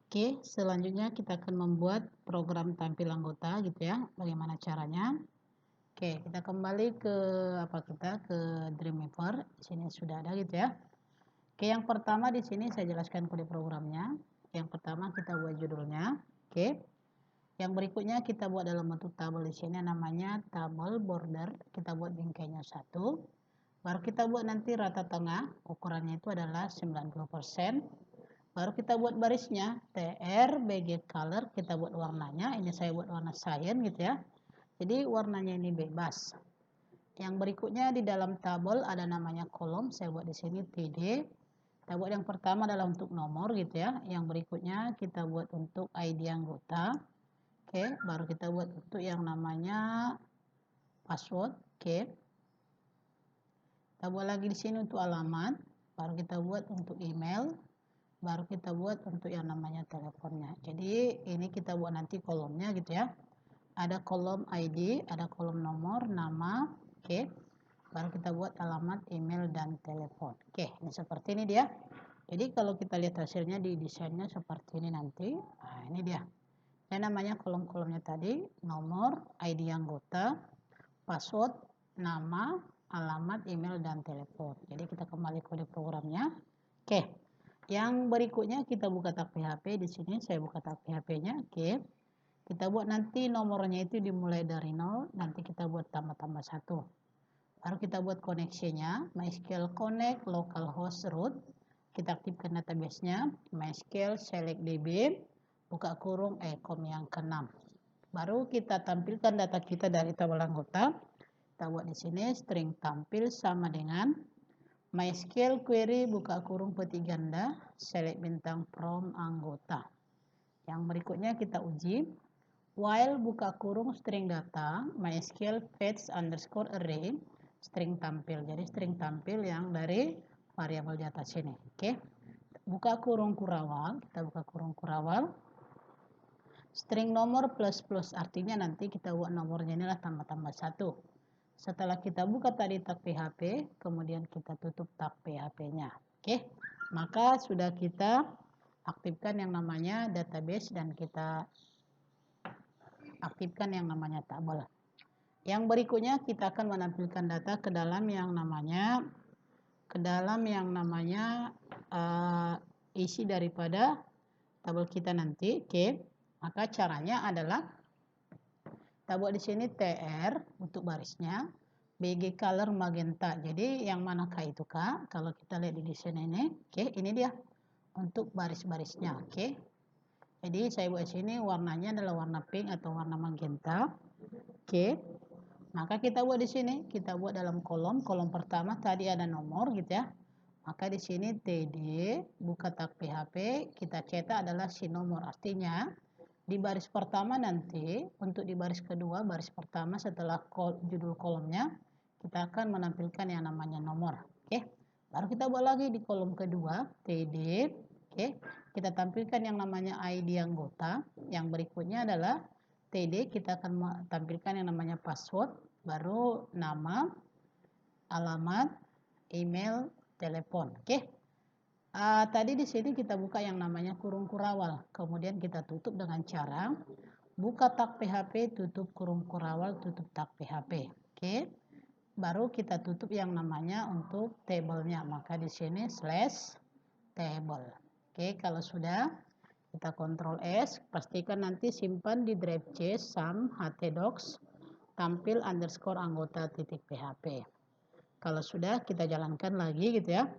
Oke, selanjutnya kita akan membuat program tampil anggota gitu ya. Bagaimana caranya? Oke, kita kembali ke ke Dreamweaver. Di sini sudah ada gitu ya. Oke, yang pertama di sini saya jelaskan kode programnya. Yang pertama kita buat judulnya. Oke. Yang berikutnya kita buat dalam bentuk tabel di sini namanya tabel border. Kita buat bingkainya 1. Baru kita buat nanti rata tengah, ukurannya itu adalah 90%. Baru kita buat barisnya, TR, BG color, kita buat warnanya. Ini saya buat warna cyan gitu ya. Jadi warnanya ini bebas. Yang berikutnya di dalam tabel ada namanya kolom, saya buat di sini TD. Kita buat yang pertama adalah untuk nomor gitu ya. Yang berikutnya kita buat untuk ID anggota. Oke, baru kita buat untuk yang namanya password. Oke. Kita buat lagi di sini untuk alamat, baru kita buat untuk email, baru kita buat untuk yang namanya teleponnya. Jadi ini kita buat nanti kolomnya gitu ya. Ada kolom ID, ada kolom nomor, nama, oke. Baru kita buat alamat, email, dan telepon. Oke, ini seperti ini dia. Jadi kalau kita lihat hasilnya di desainnya seperti ini nanti. Nah, ini dia. Ini namanya kolom-kolomnya tadi, nomor, ID anggota, password, nama, alamat, email, dan telepon. Jadi kita kembali kode programnya. Oke. Yang berikutnya kita buka tag PHP. Di sini saya buka tag PHP-nya. Oke. Kita buat nanti nomornya itu dimulai dari 0, nanti kita buat tambah-tambah 1. Baru kita buat koneksinya, MySQL Connect, localhost root. Kita aktifkan database-nya, MySQL select DB, buka kurung ecom yang ke-6. Baru kita tampilkan data kita dari tabel anggota. Kita buat di sini string tampil sama dengan MySQL query buka kurung peti ganda select bintang from anggota. Yang berikutnya kita uji while buka kurung string data MySQL fetch underscore array string tampil. Jadi string tampil yang dari variabel di atas ini. Oke. Buka kurung kurawal, kita buka kurung kurawal. String nomor plus plus artinya nanti kita buat nomornya inilah tambah-tambah 1. Setelah kita buka tadi tag PHP, kemudian kita tutup tag PHP-nya. Oke, maka sudah kita aktifkan yang namanya database dan kita aktifkan yang namanya tabel. Yang berikutnya kita akan menampilkan data ke dalam yang namanya isi daripada tabel kita nanti. Oke, maka caranya adalah kita buat di sini TR untuk barisnya, BG color magenta. Jadi yang manakah itu Kak? Kalau kita lihat di desain ini, oke, ini dia untuk baris-barisnya, oke. Jadi saya buat sini warnanya adalah warna pink atau warna magenta, oke. Maka kita buat di sini, kita buat dalam kolom pertama tadi ada nomor gitu ya. Maka di sini TD buka tag PHP kita cetak adalah si nomor, artinya di baris pertama nanti, untuk di baris kedua, baris pertama setelah judul kolomnya, kita akan menampilkan yang namanya nomor. Oke. Baru kita buat lagi di kolom kedua, TD. Oke. Kita tampilkan yang namanya ID anggota. Yang berikutnya adalah TD, kita akan tampilkan yang namanya password, baru nama, alamat, email, telepon. Oke. Tadi di sini kita buka yang namanya kurung kurawal, kemudian kita tutup dengan cara buka tag PHP, tutup kurung kurawal, tutup tag PHP. Oke, baru kita tutup yang namanya untuk tabelnya, maka di sini slash table. Oke, kalau sudah kita Ctrl S, pastikan nanti simpan di drive C sum htdocs tampil underscore anggota titik PHP. Kalau sudah kita jalankan lagi gitu ya.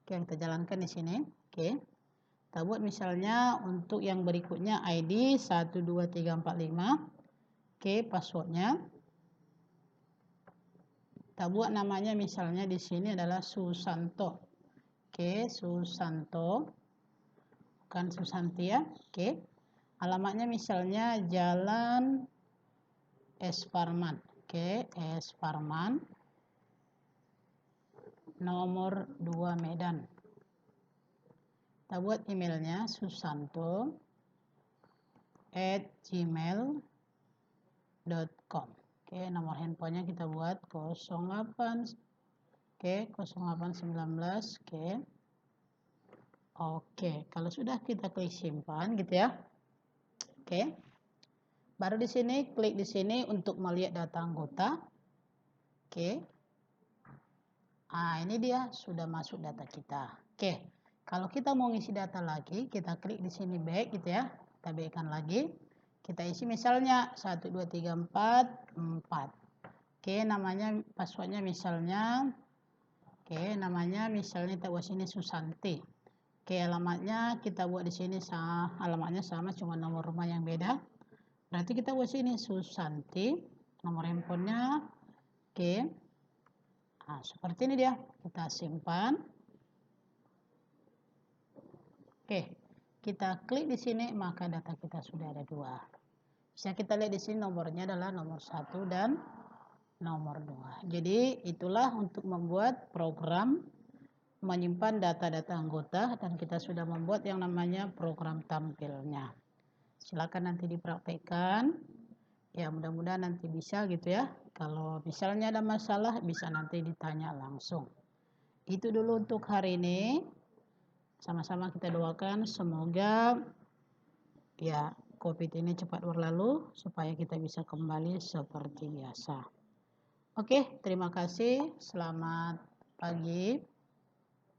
Oke, kita jalankan di sini. Oke. Kita buat misalnya untuk yang berikutnya ID 12345. Oke, passwordnya. Kita buat namanya misalnya di sini adalah Susanto. Oke, Susanto. Bukan Susanti ya. Oke. Alamatnya misalnya Jalan S. Parman. Oke, S. Parman. Nomor 2 Medan. Kita buat emailnya susanto@gmail.com. Oke, nomor handphonenya kita buat 08. Oke, 0819. Oke. Oke, kalau sudah kita klik simpan gitu ya. Oke. Baru di sini klik di sini untuk melihat data anggota. Oke. Nah, ini dia sudah masuk data kita. Oke. Kalau kita mau ngisi data lagi, kita klik di sini back gitu ya. Kita backkan lagi. Kita isi misalnya 1 2 3 4 4. Oke, namanya passwordnya misalnya kita buat sini Susanti. Oke, alamatnya kita buat di sini alamatnya sama, cuma nomor rumah yang beda. Berarti kita buat sini Susanti, nomor handphonenya. Oke. Nah, seperti ini dia. Kita simpan. Oke. Kita klik di sini, maka data kita sudah ada 2. Bisa kita lihat di sini nomornya adalah nomor 1 dan nomor 2. Jadi itulah untuk membuat program menyimpan data-data anggota, dan kita sudah membuat yang namanya program tampilnya. Silakan nanti dipraktekkan. Ya, mudah-mudahan nanti bisa gitu ya. Kalau misalnya ada masalah bisa nanti ditanya langsung. Itu dulu untuk hari ini. Sama-sama kita doakan semoga ya COVID ini cepat berlalu supaya kita bisa kembali seperti biasa. Oke, terima kasih. Selamat pagi.